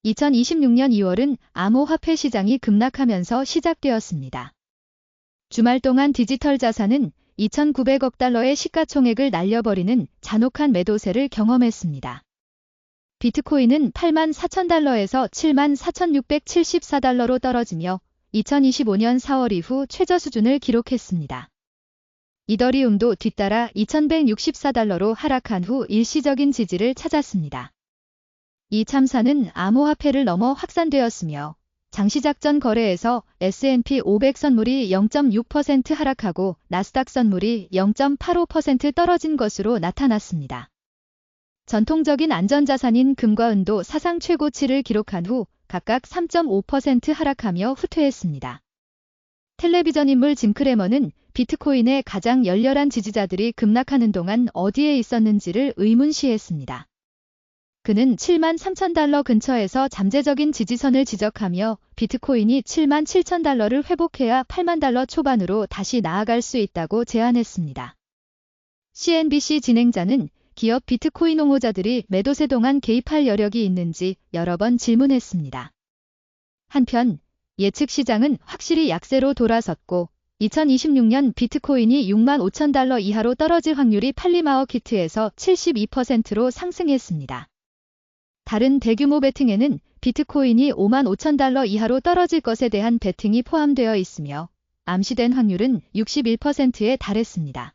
2026년 2월은 암호화폐 시장이 급락하면서 시작되었습니다. 주말 동안 디지털 자산은 2,900억 달러의 시가총액을 날려버리는 잔혹한 매도세를 경험했습니다. 비트코인은 84,000달러에서 74,674달러로 떨어지며 2025년 4월 이후 최저 수준을 기록했습니다. 이더리움도 뒤따라 2,164달러로 하락한 후 일시적인 지지를 찾았습니다. 이 참사는 암호화폐를 넘어 확산되었으며 장시작전 거래에서 S&P 500 선물이 0.6% 하락하고 나스닥 선물이 0.85% 떨어진 것으로 나타났습니다. 전통적인 안전자산인 금과 은도 사상 최고치를 기록한 후 각각 3.5% 하락하며 후퇴했습니다. 텔레비전 인물 짐 크레머는 비트코인의 가장 열렬한 지지자들이 급락하는 동안 어디에 있었는지를 의문시했습니다. 그는 73,000달러 근처에서 잠재적인 지지선을 지적하며 비트코인이 77,000달러를 회복해야 80,000달러 초반으로 다시 나아갈 수 있다고 제안했습니다. CNBC 진행자는 기업 비트코인 옹호자들이 매도세 동안 개입할 여력이 있는지 여러 번 질문했습니다. 한편 예측 시장은 확실히 약세로 돌아섰고 2026년 비트코인이 65,000달러 이하로 떨어질 확률이 팔리마어키트에서 72%로 상승했습니다. 다른 대규모 베팅에는 비트코인이 55,000달러 이하로 떨어질 것에 대한 베팅이 포함되어 있으며 암시된 확률은 61%에 달했습니다.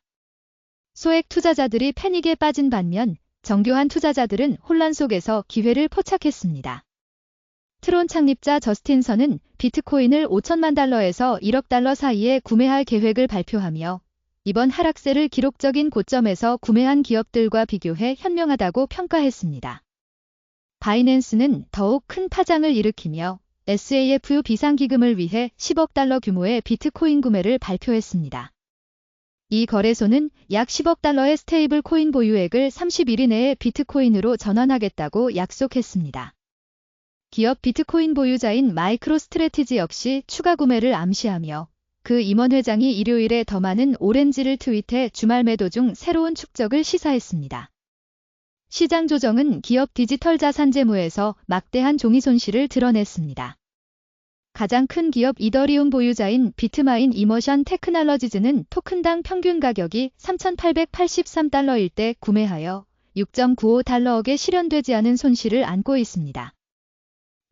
소액 투자자들이 패닉에 빠진 반면 정교한 투자자들은 혼란 속에서 기회를 포착했습니다. 트론 창립자 저스틴 선은 비트코인을 5천만 달러에서 1억 달러 사이에 구매할 계획을 발표하며 이번 하락세를 기록적인 고점에서 구매한 기업들과 비교해 현명하다고 평가했습니다. 바이낸스는 더욱 큰 파장을 일으키며 SAFU 비상기금을 위해 10억 달러 규모의 비트코인 구매를 발표했습니다. 이 거래소는 약 10억 달러의 스테이블 코인 보유액을 30일 이내에 비트코인으로 전환하겠다고 약속했습니다. 기업 비트코인 보유자인 마이크로 스트래티지 역시 추가 구매를 암시하며 그 임원 회장이 일요일에 더 많은 오렌지를 트윗해 주말 매도 중 새로운 축적을 시사했습니다. 시장 조정은 기업 디지털 자산 재무에서 막대한 종이 손실을 드러냈습니다. 가장 큰 기업 이더리움 보유자인 비트마인 이머션 테크놀로지즈는 토큰당 평균 가격이 3,883달러일 때 구매하여 6.95달러억에 실현되지 않은 손실을 안고 있습니다.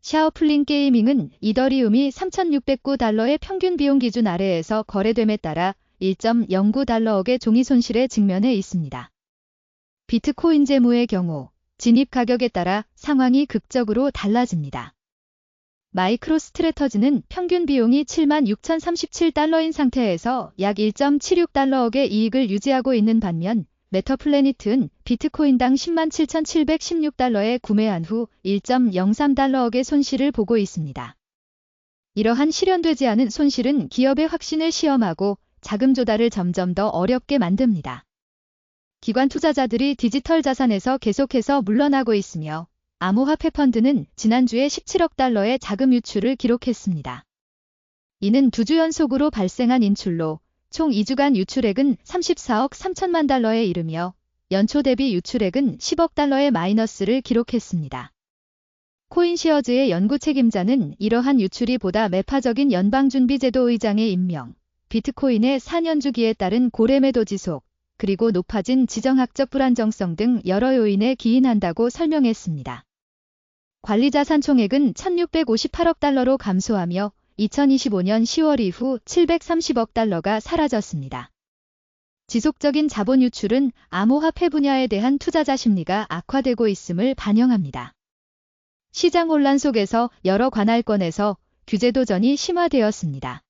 샤오플링 게이밍은 이더리움이 3,609달러의 평균 비용 기준 아래에서 거래됨에 따라 1.09달러억의 종이 손실에 직면해 있습니다. 비트코인 재무의 경우 진입 가격에 따라 상황이 극적으로 달라집니다. 마이크로 스트래터지는 평균 비용이 76,037달러인 상태에서 약 1.76달러억의 이익을 유지하고 있는 반면 메터플래닛은 비트코인당 107,716달러에 구매한 후 1.03달러억의 손실을 보고 있습니다. 이러한 실현되지 않은 손실은 기업의 확신을 시험하고 자금 조달을 점점 더 어렵게 만듭니다. 기관 투자자들이 디지털 자산에서 계속해서 물러나고 있으며 암호화폐 펀드는 지난주에 17억 달러의 자금 유출을 기록했습니다. 이는 2주 연속으로 발생한 인출로 총 2주간 유출액은 34억 3천만 달러에 이르며 연초 대비 유출액은 10억 달러의 마이너스를 기록했습니다. 코인시어즈의 연구 책임자는 이러한 유출이 보다 매파적인 연방준비제도 의장의 임명, 비트코인의 4년 주기에 따른 고래매도 지속, 그리고 높아진 지정학적 불안정성 등 여러 요인에 기인한다고 설명했습니다. 관리자산 총액은 1,658억 달러로 감소하며 2025년 10월 이후 730억 달러가 사라졌습니다. 지속적인 자본 유출은 암호화폐 분야에 대한 투자자 심리가 악화되고 있음을 반영합니다. 시장 혼란 속에서 여러 관할권에서 규제 도전이 심화되었습니다.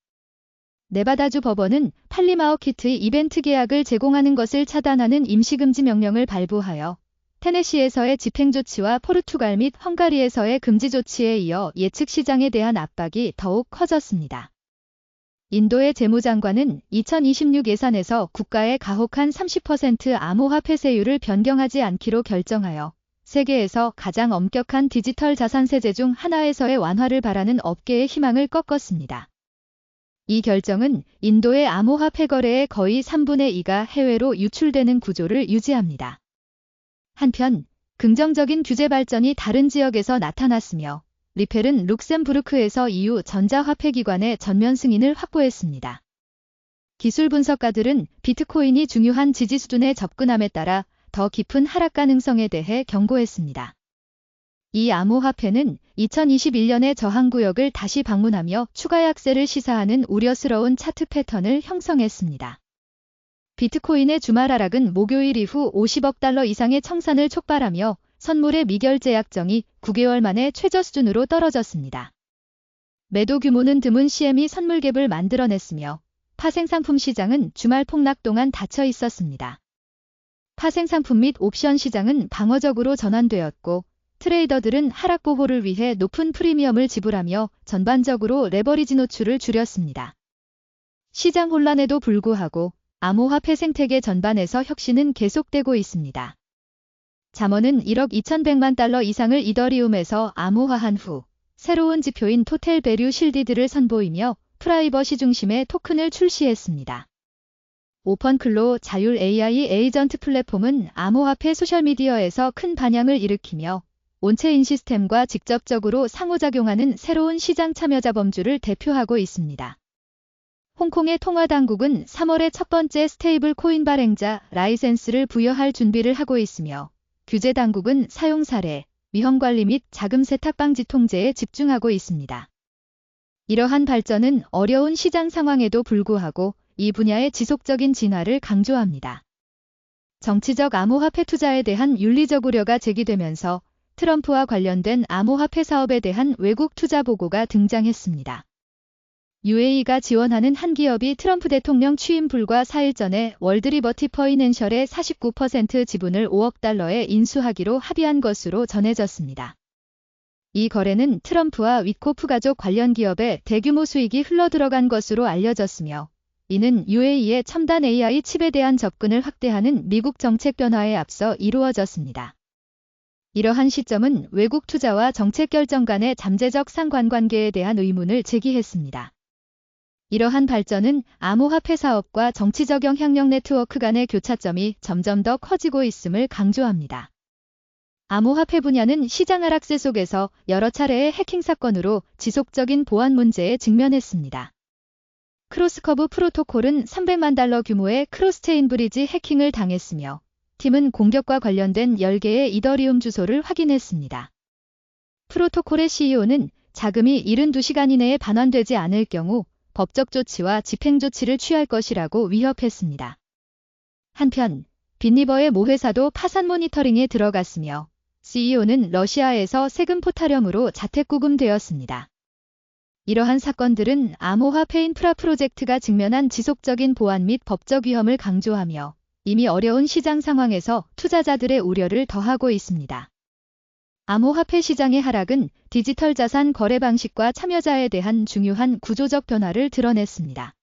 네바다주 법원은 팔리마어키트의 이벤트 계약을 제공하는 것을 차단하는 임시금지 명령을 발부하여 테네시에서의 집행조치와 포르투갈 및 헝가리에서의 금지 조치에 이어 예측 시장에 대한 압박이 더욱 커졌습니다. 인도의 재무장관은 2026 예산에서 국가의 가혹한 30% 암호화폐 세율을 변경하지 않기로 결정하여 세계에서 가장 엄격한 디지털 자산 세제 중 하나에서의 완화를 바라는 업계의 희망을 꺾었습니다. 이 결정은 인도의 암호화폐 거래의 거의 3분의 2가 해외로 유출되는 구조를 유지합니다. 한편 긍정적인 규제 발전이 다른 지역에서 나타났으며 리펠은 룩셈부르크에서 EU 전자화폐기관의 전면 승인을 확보했습니다. 기술 분석가들은 비트코인이 중요한 지지 수준에 접근함에 따라 더 깊은 하락 가능성에 대해 경고했습니다. 이 암호화폐는 2021년의 저항구역을 다시 방문하며 추가 약세를 시사하는 우려스러운 차트 패턴을 형성했습니다. 비트코인의 주말 하락은 목요일 이후 50억 달러 이상의 청산을 촉발하며 선물의 미결제 약정이 9개월 만에 최저 수준으로 떨어졌습니다. 매도 규모는 드문 CME 선물갭을 만들어냈으며 파생상품 시장은 주말 폭락 동안 닫혀 있었습니다. 파생상품 및 옵션 시장은 방어적으로 전환되었고 트레이더들은 하락 보호를 위해 높은 프리미엄을 지불하며 전반적으로 레버리지 노출을 줄였습니다. 시장 혼란에도 불구하고 암호화폐 생태계 전반에서 혁신은 계속되고 있습니다. 잠원은 1억 2,100만 달러 이상을 이더리움에서 암호화한 후 새로운 지표인 토텔 베류 실디드를 선보이며 프라이버시 중심의 토큰을 출시했습니다. 오펀클로 자율 AI 에이전트 플랫폼은 암호화폐 소셜미디어에서 큰 반향을 일으키며 온체인 시스템과 직접적으로 상호작용하는 새로운 시장 참여자 범주를 대표하고 있습니다. 홍콩의 통화당국은 3월에 첫 번째 스테이블 코인 발행자 라이센스를 부여할 준비를 하고 있으며 규제 당국은 사용 사례, 위험 관리 및 자금 세탁 방지 통제에 집중하고 있습니다. 이러한 발전은 어려운 시장 상황에도 불구하고 이 분야의 지속적인 진화를 강조합니다. 정치적 암호화폐 투자에 대한 윤리적 우려가 제기되면서 트럼프와 관련된 암호화폐 사업에 대한 외국 투자 보고가 등장했습니다. UAE가 지원하는 한 기업이 트럼프 대통령 취임 불과 4일 전에 월드리버티 퍼이낸셜의 49% 지분을 5억 달러에 인수하기로 합의한 것으로 전해졌습니다. 이 거래는 트럼프와 위코프 가족 관련 기업의 대규모 수익이 흘러들어간 것으로 알려졌으며 이는 UAE의 첨단 AI 칩에 대한 접근을 확대하는 미국 정책 변화에 앞서 이루어졌습니다. 이러한 시점은 외국 투자와 정책 결정 간의 잠재적 상관관계에 대한 의문을 제기했습니다. 이러한 발전은 암호화폐 사업과 정치적 영향력 네트워크 간의 교차점이 점점 더 커지고 있음을 강조합니다. 암호화폐 분야는 시장 하락세 속에서 여러 차례의 해킹 사건으로 지속적인 보안 문제에 직면했습니다. 크로스커브 프로토콜은 300만 달러 규모의 크로스체인 브리지 해킹을 당했으며 팀은 공격과 관련된 10개의 이더리움 주소를 확인했습니다. 프로토콜의 CEO는 자금이 72시간 이내에 반환되지 않을 경우 법적 조치와 집행 조치를 취할 것이라고 위협했습니다. 한편 빗리버의 모 회사도 파산 모니터링에 들어갔으며 CEO는 러시아에서 세금 포탈혐의로 자택구금되었습니다. 이러한 사건들은 암호화폐 인프라 프로젝트가 직면한 지속적인 보안 및 법적 위험을 강조하며 이미 어려운 시장 상황에서 투자자들의 우려를 더하고 있습니다. 암호화폐 시장의 하락은 디지털 자산 거래 방식과 참여자에 대한 중요한 구조적 변화를 드러냈습니다.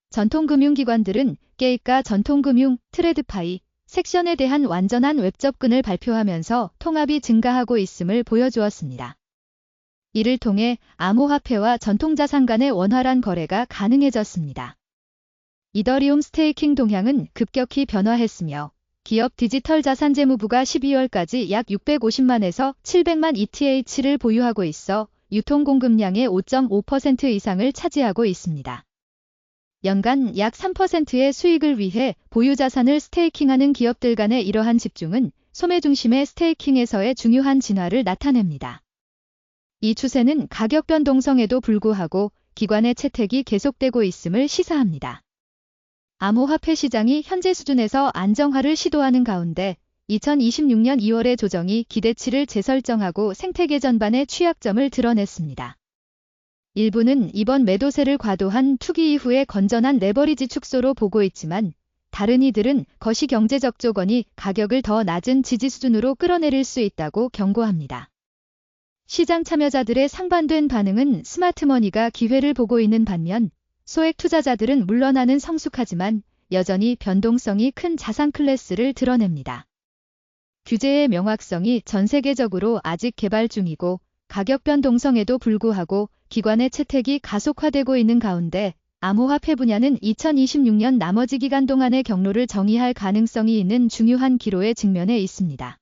전통금융기관들은 게이가 전통금융, 트레드파이, 섹션에 대한 완전한 웹 접근을 발표하면서 통합이 증가하고 있음을 보여주었습니다. 이를 통해 암호화폐와 전통자산 간의 원활한 거래가 가능해졌습니다. 이더리움 스테이킹 동향은 급격히 변화했으며 기업 디지털 자산 재무부가 12월까지 약 650만에서 700만 ETH를 보유하고 있어 유통 공급량의 5.5% 이상을 차지하고 있습니다. 연간 약 3%의 수익을 위해 보유 자산을 스테이킹하는 기업들 간의 이러한 집중은 소매 중심의 스테이킹에서의 중요한 진화를 나타냅니다. 이 추세는 가격 변동성에도 불구하고 기관의 채택이 계속되고 있음을 시사합니다. 암호화폐 시장이 현재 수준에서 안정화를 시도하는 가운데 2026년 2월의 조정이 기대치를 재설정하고 생태계 전반의 취약점을 드러냈습니다. 일부는 이번 매도세를 과도한 투기 이후의 건전한 레버리지 축소로 보고 있지만 다른 이들은 거시경제적 조건이 가격을 더 낮은 지지 수준으로 끌어내릴 수 있다고 경고합니다. 시장 참여자들의 상반된 반응은 스마트머니가 기회를 보고 있는 반면 소액 투자자들은 물러나는 성숙하지만 여전히 변동성이 큰 자산 클래스를 드러냅니다. 규제의 명확성이 전 세계적으로 아직 개발 중이고 가격 변동성에도 불구하고 기관의 채택이 가속화되고 있는 가운데 암호화폐 분야는 2026년 나머지 기간 동안의 경로를 정의할 가능성이 있는 중요한 기로에 직면해 있습니다.